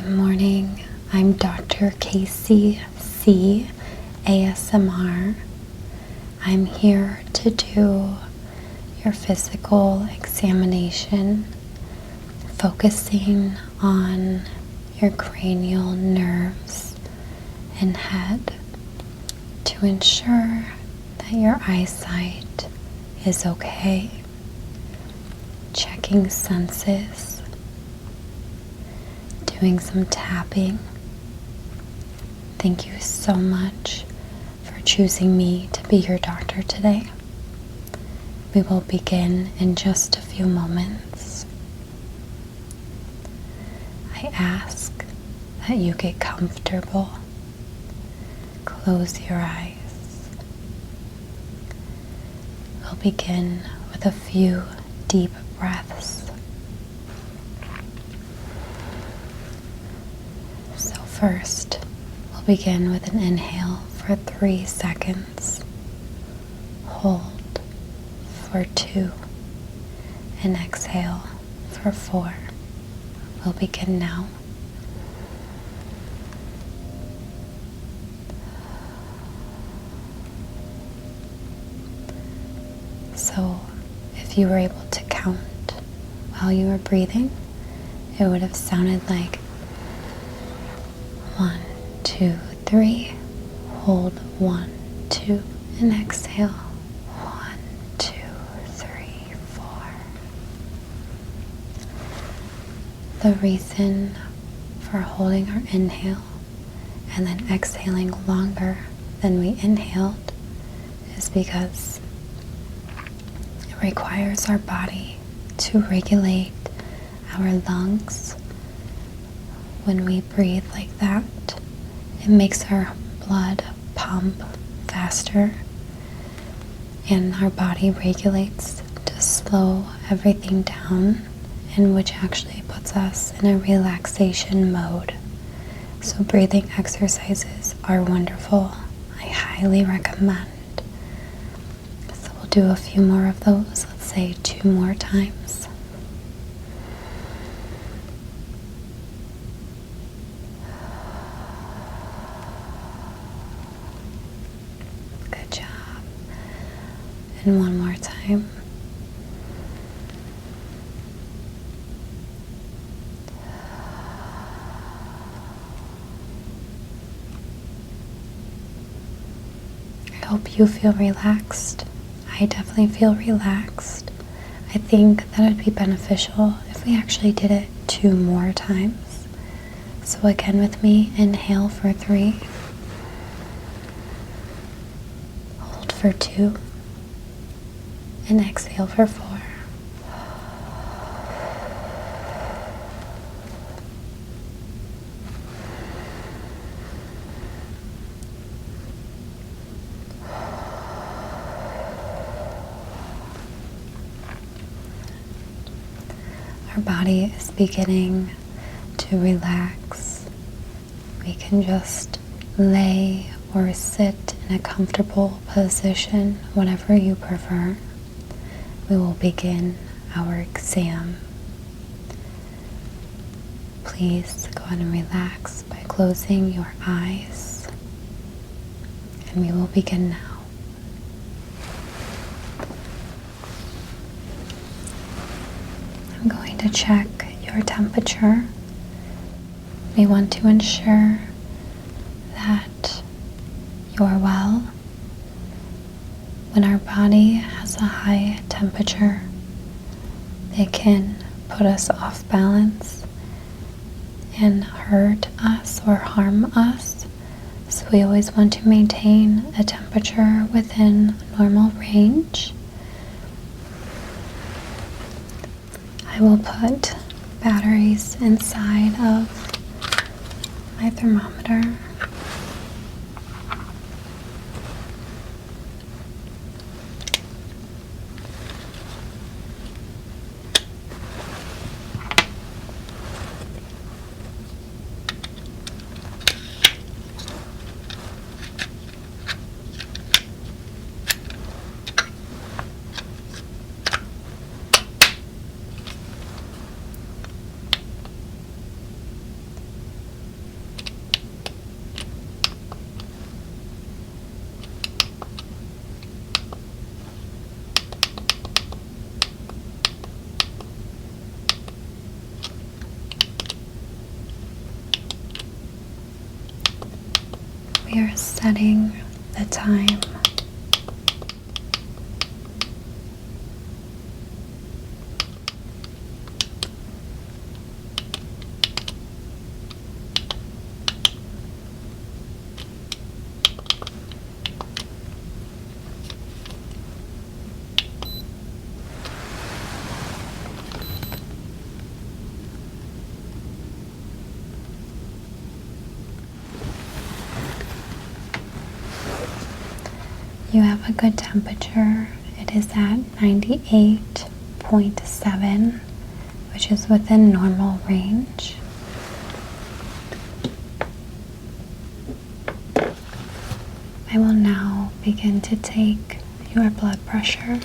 Good morning. I'm Dr. Casey C. ASMR. I'm here to do your physical examination, focusing on your cranial nerves and head to ensure that your eyesight is okay. Checking senses, doing some tapping. Thank you so much for choosing me to be your doctor today. We will begin in just a few moments. I ask that you get comfortable. Close your eyes. We'll begin with a few deep breaths. So first, we'll begin with an inhale for 3 seconds. Hold for 2. And exhale for 4. We'll begin now. So, if you were able to count while you were breathing, it would have sounded like 1, 2, 3. Hold 1, 2, and exhale 1, 2, 3, 4. The reason for holding our inhale and then exhaling longer than we inhaled is because it requires our body to regulate our lungs. When we breathe like that, it makes our blood pump faster and our body regulates to slow everything down, and which actually puts us in a relaxation mode. So breathing exercises are wonderful. I highly recommend. So we'll do a few more of those. Let's say 2 more times. Good job. And one more time. I hope you feel relaxed. I definitely feel relaxed. I think that it would be beneficial if we actually did it 2 more times. So again with me, inhale for 3, hold for 2, and exhale for 4. Our body is beginning to relax. We can just lay or sit in a comfortable position, whatever you prefer. We will begin our exam. Please go ahead and relax by closing your eyes. And we will begin now. I'm going to check your temperature. We want to ensure that you're well. When our body has a high temperature, it can put us off balance and hurt us or harm us. So we always want to maintain a temperature within normal range. I will put batteries inside of my thermometer. we are setting the time. You have a good temperature. It is at 98.7, which is within normal range. I will now begin to take your blood pressure.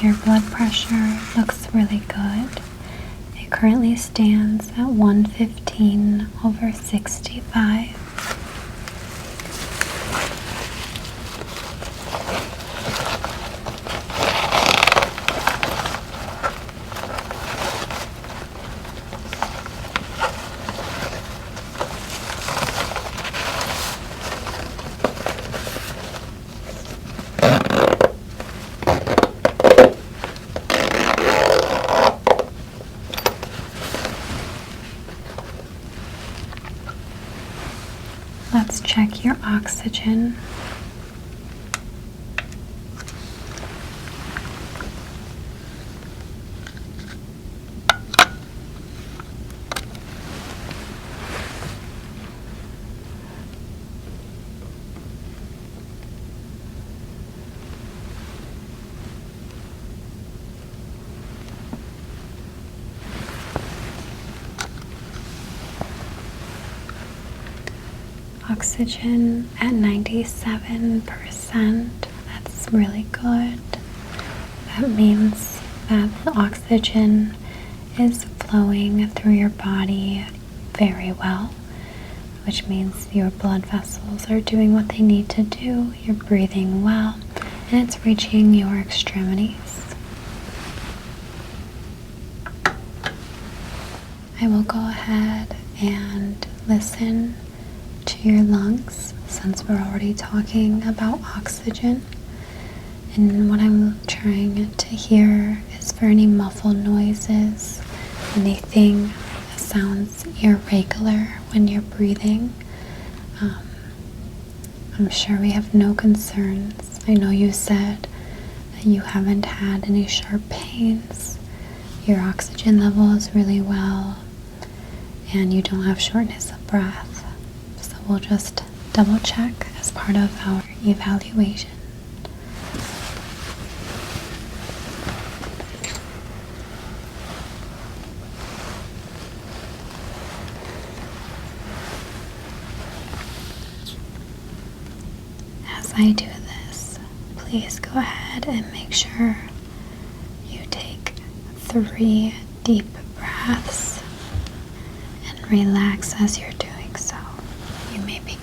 Your blood pressure looks really good. It currently stands at 115/65. Let's check your oxygen. Oxygen at 97%. That's really good. That means that the oxygen is flowing through your body very well, which means your blood vessels are doing what they need to do. You're breathing well, and it's reaching your extremities. I will go ahead and listen to your lungs, since we're already talking about oxygen. And what I'm trying to hear is for any muffled noises, anything that sounds irregular when you're breathing. I'm sure we have no concerns. I know you said that you haven't had any sharp pains. Your oxygen level is really well, and you don't have shortness of breath. So we'll just double check as part of our evaluation. I do this, please go ahead and make sure you take 3 deep breaths and relax as you're doing so. You may begin.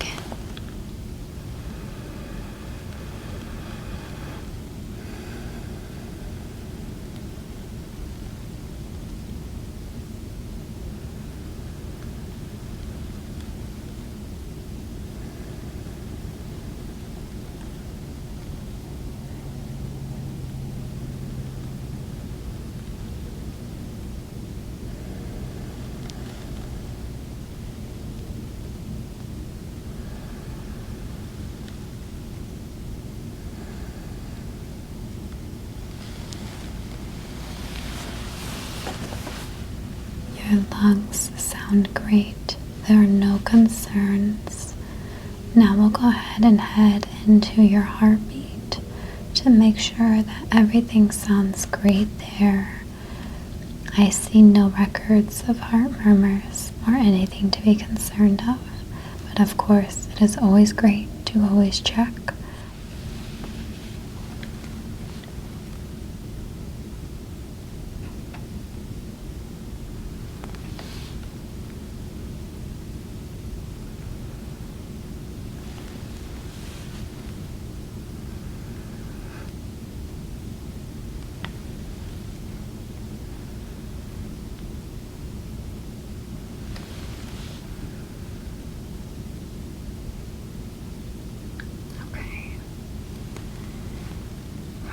Your lungs sound great. There are no concerns. Now we'll go ahead and head into your heartbeat to make sure that everything sounds great there. I see no records of heart murmurs or anything to be concerned of, but of course it is always great to always check.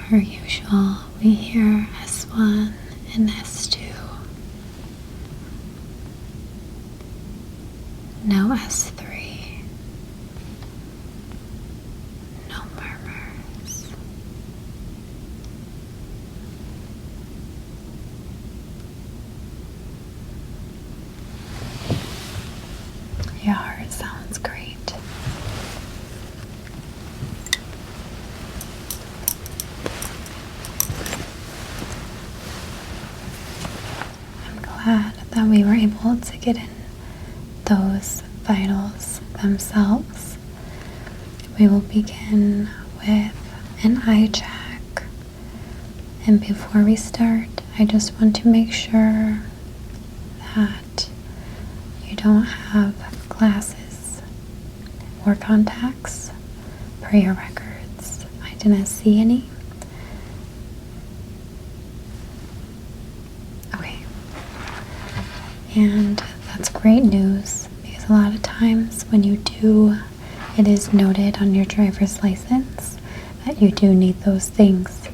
Per usual, we hear S1 and S2. No S3. No murmurs. Your heart sounds great. Glad that we were able to get in those vitals themselves. We will begin with an eye check. And before we start, I just want to make sure that you don't have glasses or contacts per your records. I didn't see any. And that's great news, because a lot of times when you do, it is noted on your driver's license that you do need those things.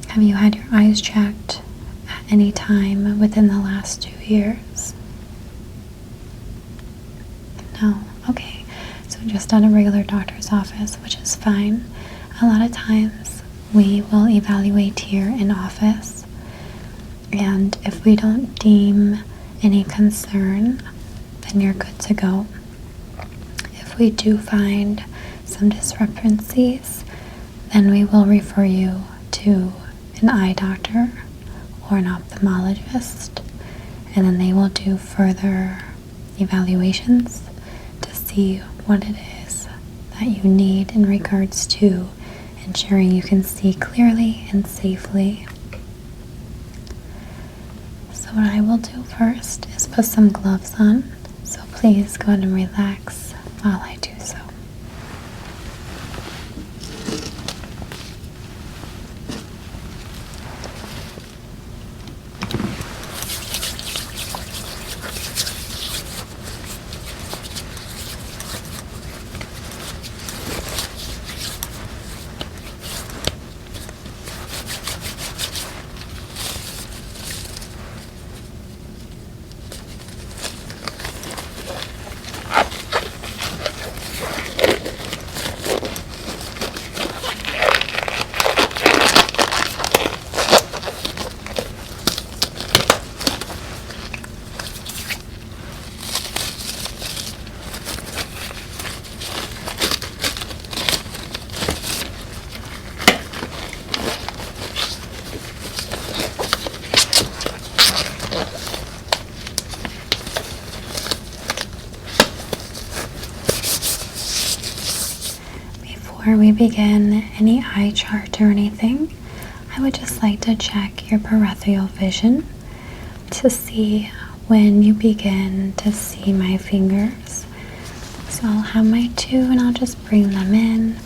Have you had your eyes checked at any time within the last 2 years? No? Okay. So just at a regular doctor's office, which is fine. A lot of times we will evaluate here in office, and if we don't deem any concern, then you're good to go. If we do find some discrepancies, then we will refer you to an eye doctor or an ophthalmologist, and then they will do further evaluations to see what it is that you need in regards to ensuring you can see clearly and safely. So what I will do first is put some gloves on, so please go ahead and relax while I do so. before we begin any eye chart or anything, I would just like to check your peripheral vision to see when you begin to see my fingers. So I'll have my two and I'll just bring them in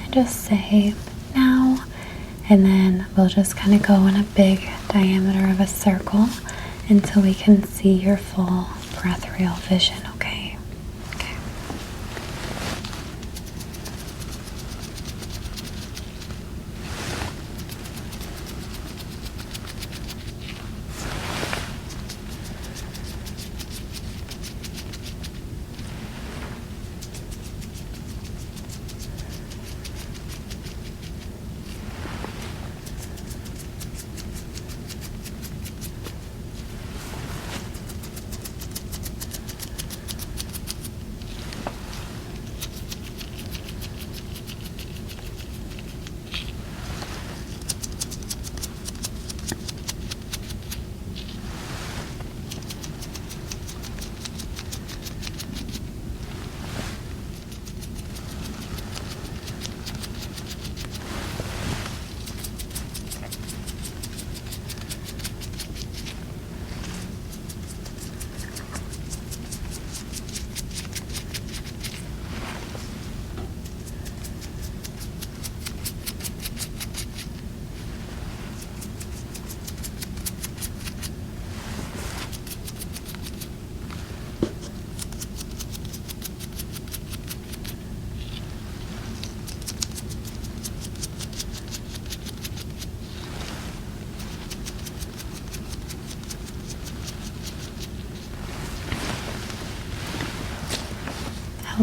and just say now, and then we'll just kind of go in a big diameter of a circle until we can see your full peripheral vision, okay? Okay.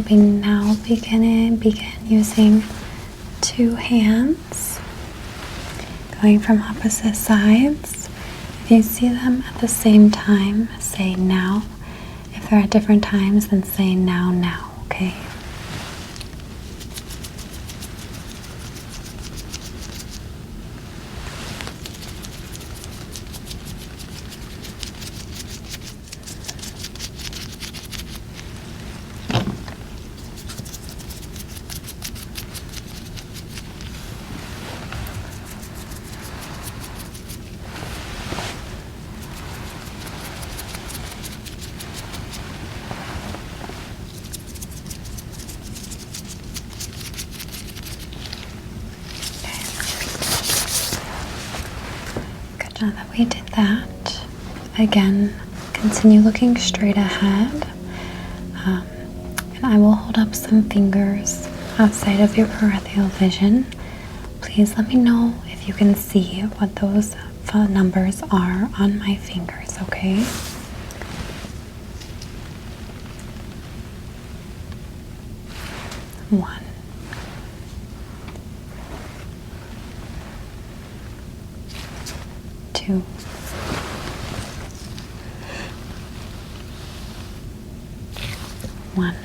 We now begin using two hands, going from opposite sides. If you see them at the same time, say now. If they're at different times, then say now, now, okay? Now that we did that, again, continue looking straight ahead. And I will hold up some fingers outside of your peripheral vision. Please let me know if you can see what those numbers are on my fingers, okay? One. 2, 1.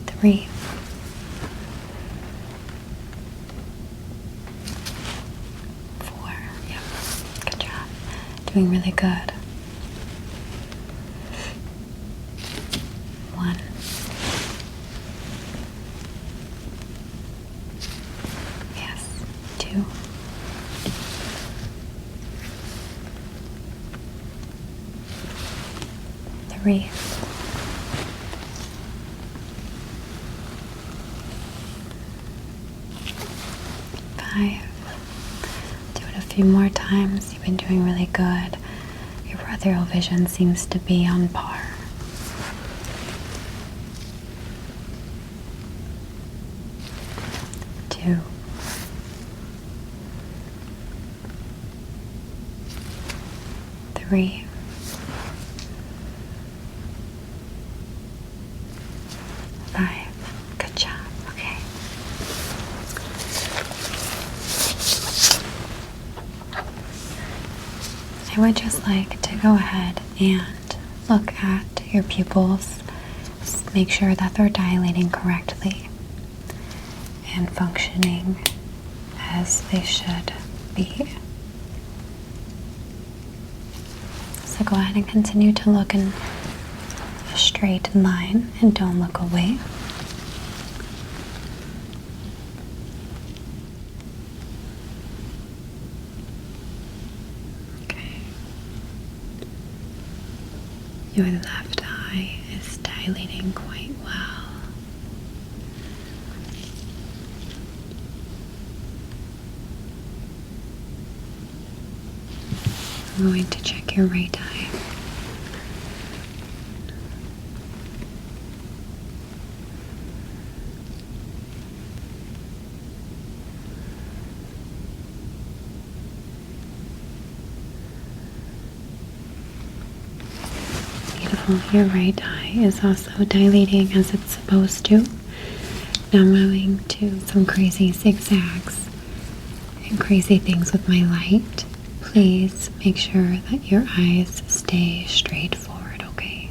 3, 4. Yep, good job. Doing really good. 1. Yes. 2. 3. 5. Do it a few more times. You've been doing really good. Your peripheral vision seems to be on par. 2. 3. 5. Good job. Okay. I would just like to go ahead and look at your pupils. Just make sure that they're dilating correctly and functioning as they should be. So go ahead and continue to look and straight line and don't look away. Okay. Your left eye is dilating quite well. I'm going to check your right eye. Beautiful. Your right eye is also dilating as it's supposed to. Now I'm going to some crazy zigzags and crazy things with my light. Please make sure that your eyes stay straight forward, okay?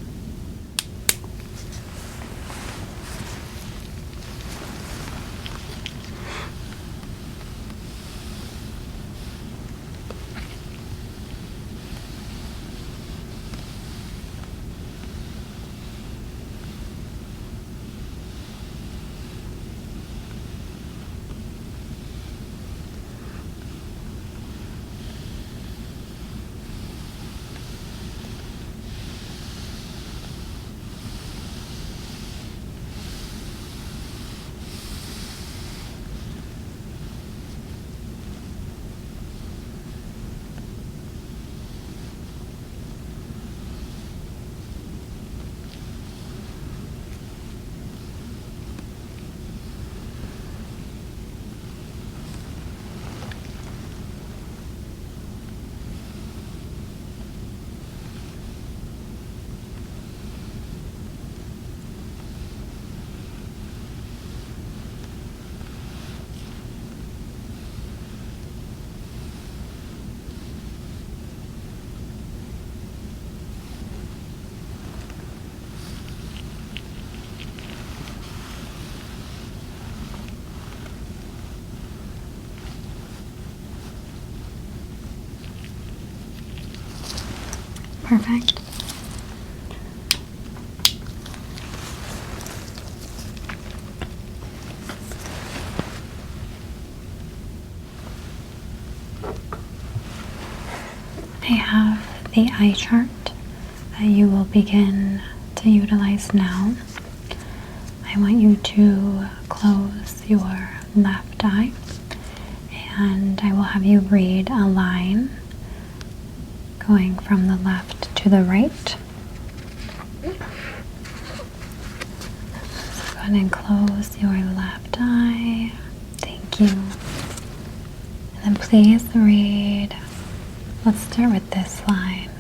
Perfect. I have the eye chart that you will begin to utilize now. I want you to close your left eye and I will have you read a line going from the left to the right. So go ahead and close your left eye. Thank you. And then please read. Let's start with this line.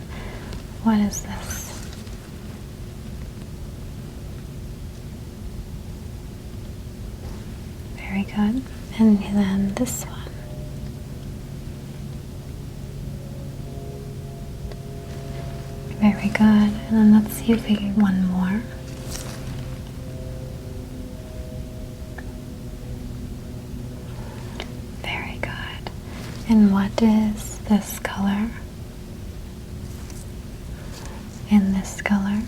What is this? Very good. And then this one. Very good. And then let's see if we can get one more. Very good. And what is this color? And this color?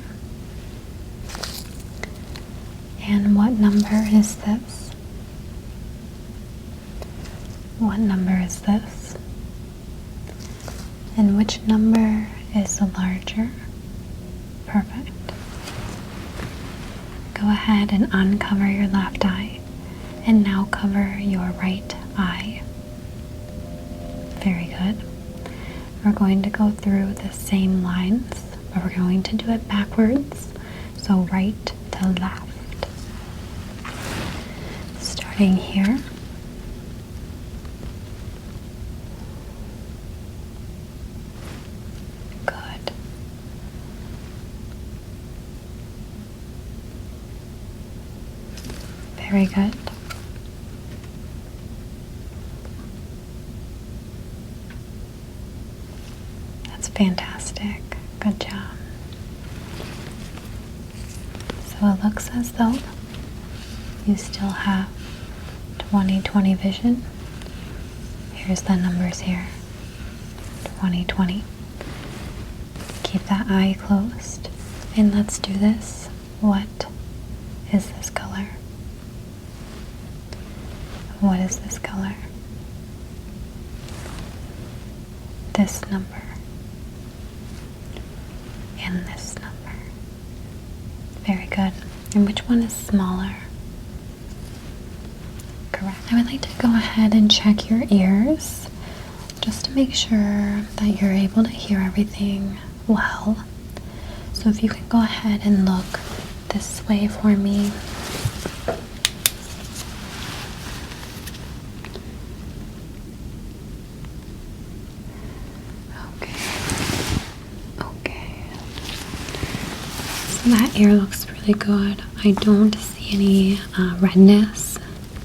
And what number is this? What number is this? And which number is the larger? Perfect. Go ahead and uncover your left eye and now cover your right eye. Very good. We're going to go through the same lines, but we're going to do it backwards. So right to left. Starting here. Very good. That's fantastic. Good job. So it looks as though you still have 20/20 vision. Here's the numbers here. 20/20. Keep that eye closed. And let's do this. What is this color? What is this color? This number. And this number. Very good. And which one is smaller? Correct. I would like to go ahead and check your ears just to make sure that you're able to hear everything well. So if you can go ahead and look this way for me. Okay. So that ear looks really good. I don't see any redness,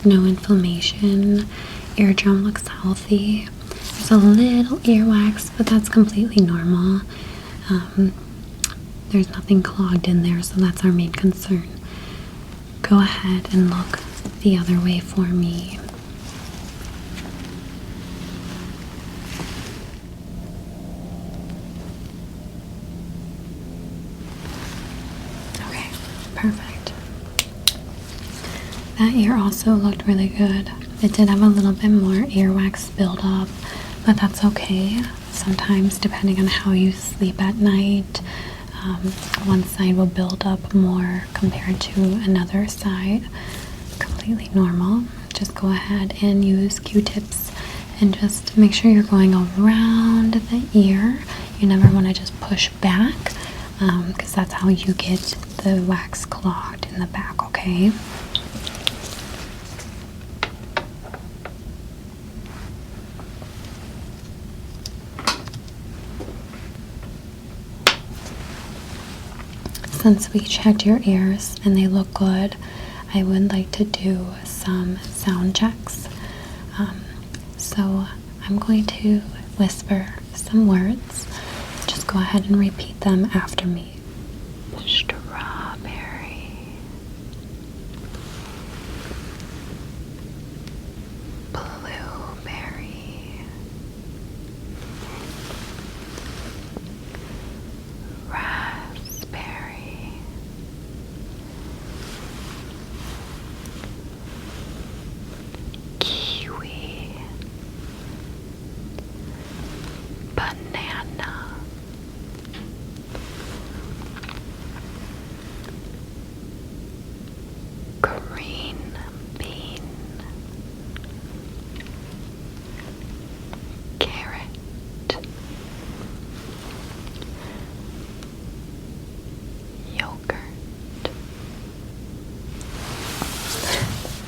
no inflammation. Eardrum looks healthy. There's a little earwax, but that's completely normal. There's nothing clogged in there, so that's our main concern. Go ahead and look the other way for me. Okay, perfect. That ear also looked really good. It did have a little bit more earwax buildup, but that's okay. Sometimes, depending on how you sleep at night, one side will build up more compared to another side. Completely normal. Just go ahead and use Q-tips and just make sure you're going around the ear. You never want to just push back because that's how you get the wax clogged in the back, okay? Since we checked your ears and they look good, I would like to do some sound checks. So I'm going to whisper some words. Just go ahead and repeat them after me. Strawberry. Blueberry. Raspberry. Kiwi. Banana. Green bean. Carrot. Yogurt.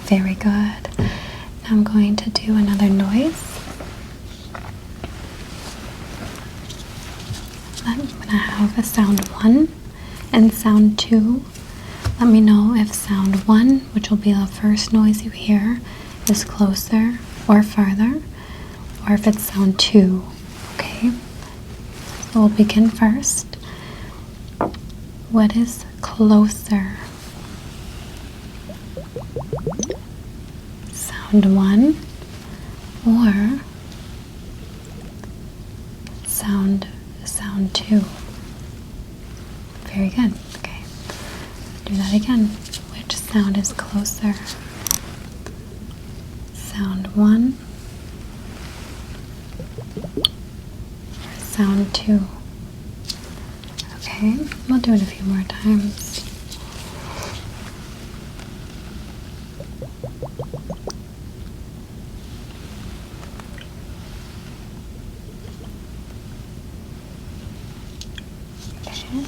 Very good. Now I'm going to do another noise. I'm going to have a sound 1 and sound 2. Let me know if sound 1, which will be the first noise you hear, is closer or farther, or if it's sound 2. Okay? So we'll begin first. What is closer? Sound 1 or sound 2? Very good. Okay. Do that again. Which sound is closer? Sound 1 or sound 2? Okay, we'll do it a few more times. Okay.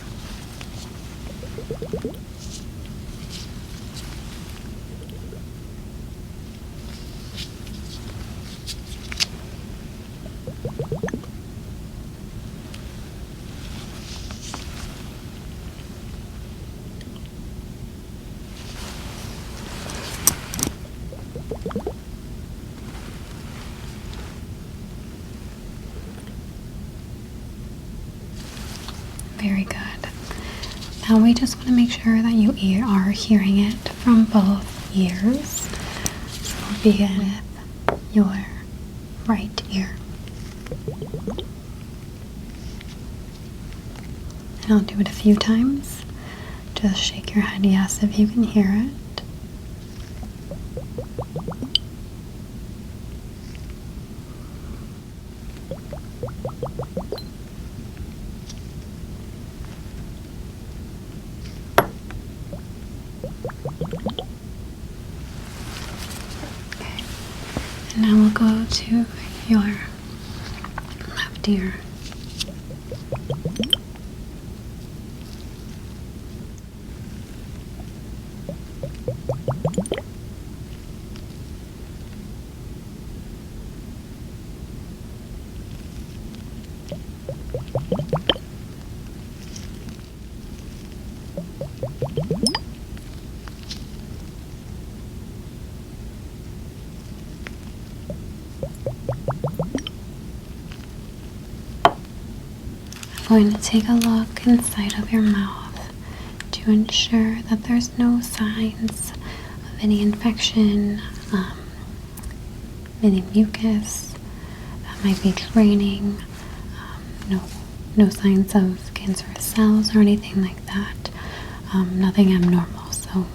Very good. Now we just want to make sure that you are hearing it from both ears. So we'll begin with your right ear. And I'll do it a few times. Just shake your head yes if you can hear it. Okay. And now we'll go to your left ear. I'm going to take a look inside of your mouth to ensure that there's no signs of any infection, any mucus that might be draining, no signs of cancerous cells or anything like that, nothing abnormal. So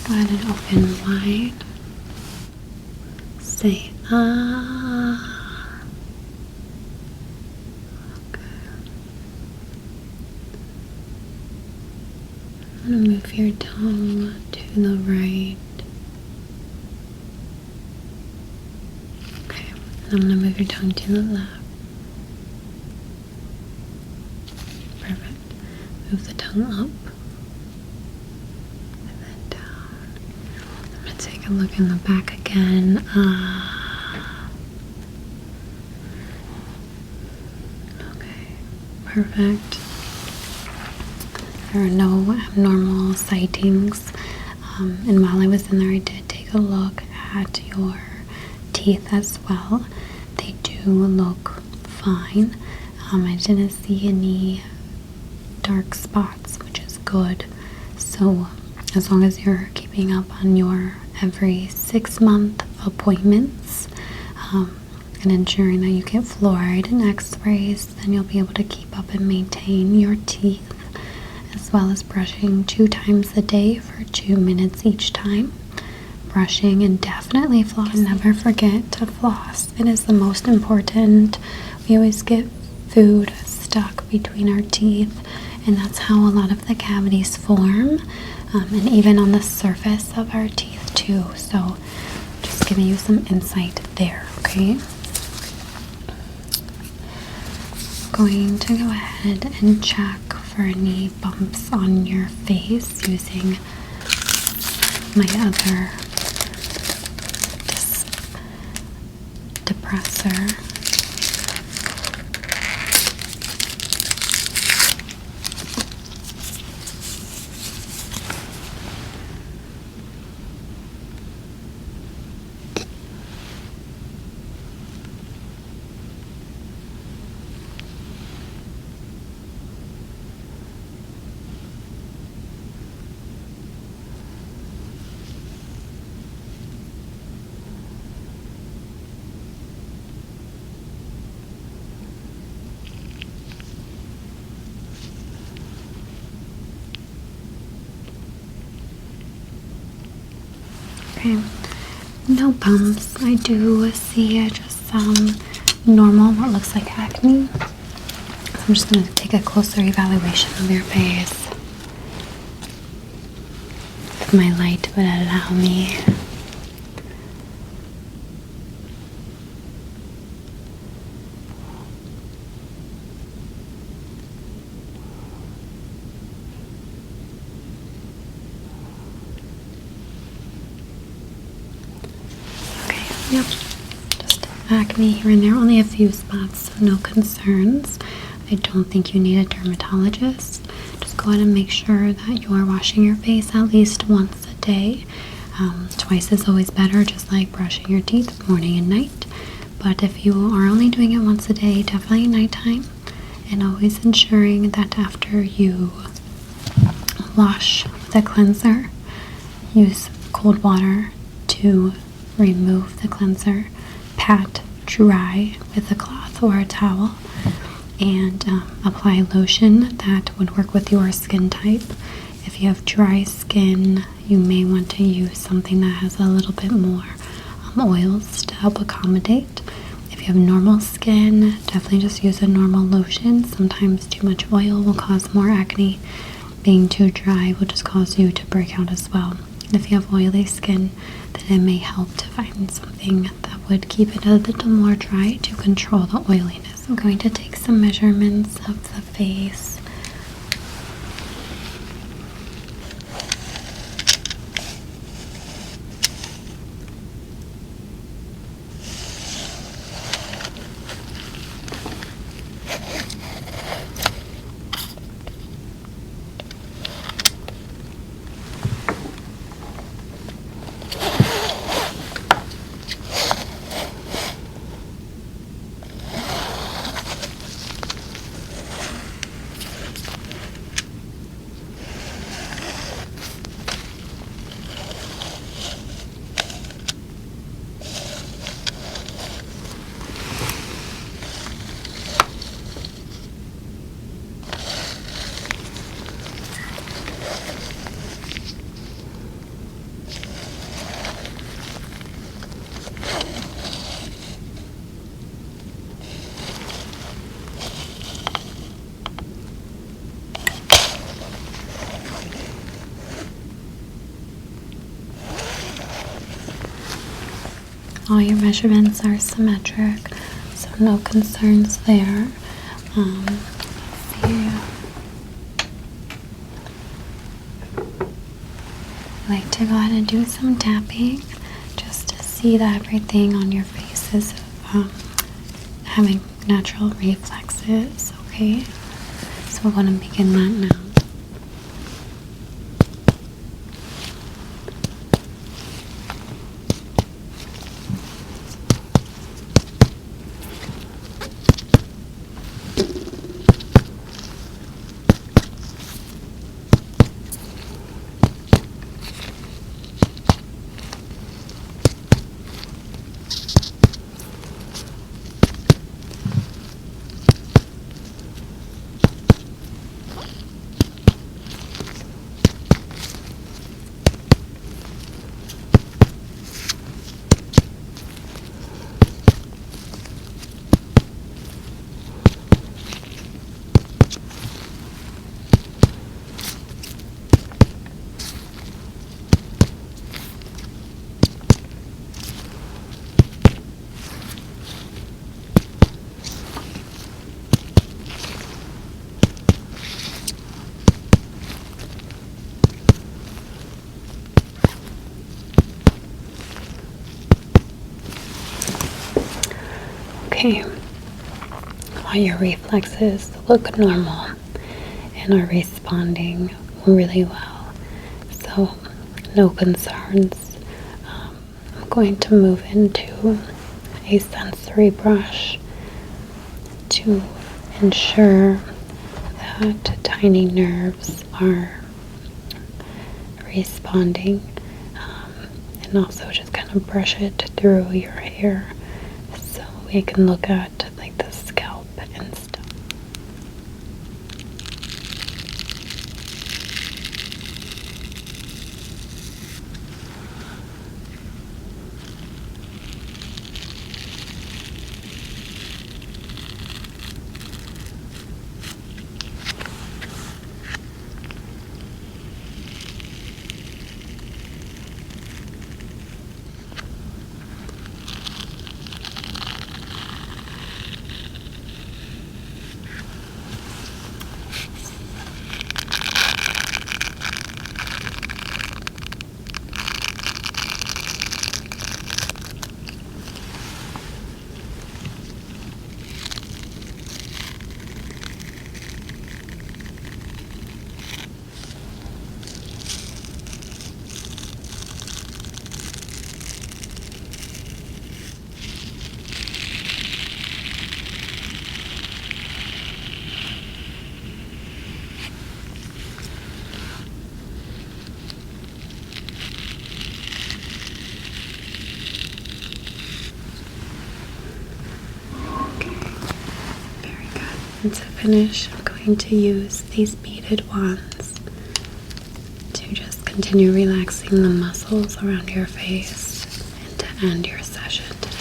go ahead and open wide. Say ah. Okay. I'm going to move your tongue to the right. Okay. And I'm going to move your tongue to the left. Perfect. Move the tongue up. Take a look in the back again. Okay, perfect. There are no abnormal sightings. And while I was in there, I did take a look at your teeth as well. They do look fine. I didn't see any dark spots, which is good. So as long as you're keeping up on your every 6-month appointments and ensuring that you get fluoride and x-rays, then you'll be able to keep up and maintain your teeth, as well as brushing 2 times a day for 2 minutes each time. Brushing and definitely flossing. Never forget to floss. It is the most important. We always get food stuck between our teeth, and that's how a lot of the cavities form. And even on the surface of our teeth too. So just giving you some insight there, okay? Going to go ahead and check for any bumps on your face using my other depressor. Okay, no bumps. I do see just some normal, what looks like acne. So I'm just going to take a closer evaluation of your face. If my light would allow me. Yep, just acne here and there, only a few spots, so no concerns. I don't think you need a dermatologist. Just go ahead and make sure that you are washing your face at least once a day. Twice is always better, just like brushing your teeth morning and night. But if you are only doing it once a day, definitely nighttime. And always ensuring that after you wash with a cleanser, use cold water to remove the cleanser, pat dry with a cloth or a towel, and apply lotion that would work with your skin type. If you have dry skin, you may want to use something that has a little bit more oils to help accommodate. If you have normal skin, definitely just use a normal lotion. Sometimes too much oil will cause more acne. Being too dry will just cause you to break out as well. And if you have oily skin, then it may help to find something that would keep it a little more dry to control the oiliness. I'm going to take some measurements of the face. All your measurements are symmetric, so no concerns there. Let's see. I like to go ahead and do some tapping just to see that everything on your face is having natural reflexes, okay? So we're going to begin that now. Okay, all your reflexes look normal and are responding really well, so no concerns. I'm going to move into a sensory brush to ensure that tiny nerves are responding, and also just kind of brush it through your hair so we can look at like the scalp and stuff. And to finish, I'm going to use these beaded wands to just continue relaxing the muscles around your face and to end your session today.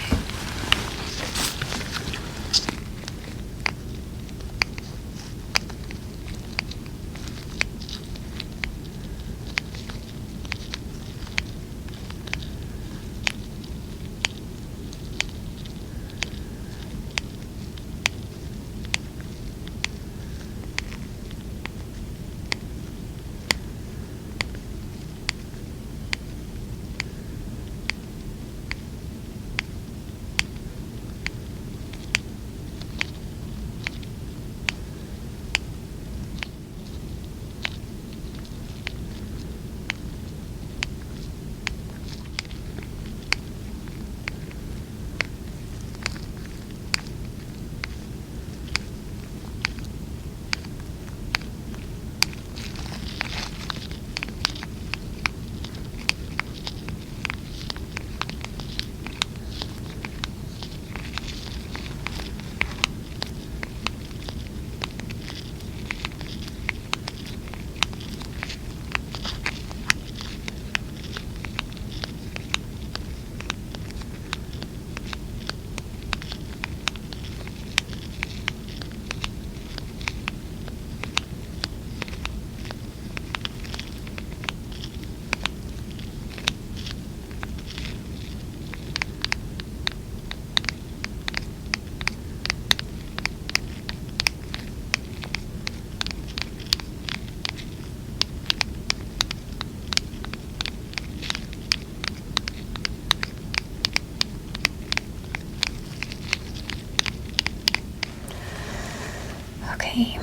Okay,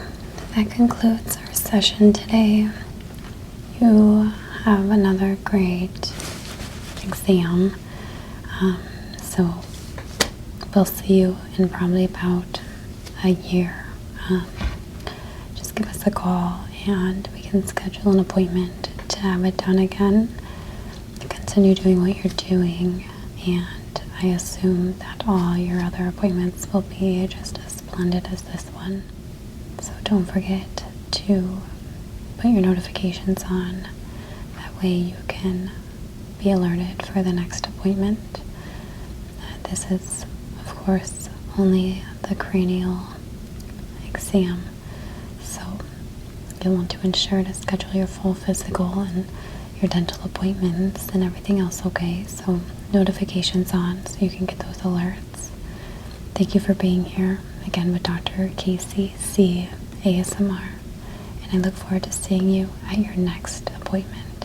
that concludes our session today. You have another great exam. So we'll see you in probably about a year. Just give us a call and we can schedule an appointment to have it done again. Continue doing what you're doing, and I assume that all your other appointments will be just as splendid as this one. So don't forget to put your notifications on. That way you can be alerted for the next appointment. This is, of course, only the cranial exam. So you'll want to ensure to schedule your full physical and your dental appointments and everything else, okay? So notifications on so you can get those alerts. Thank you for being here again with Dr. Casey C. ASMR, and I look forward to seeing you at your next appointment.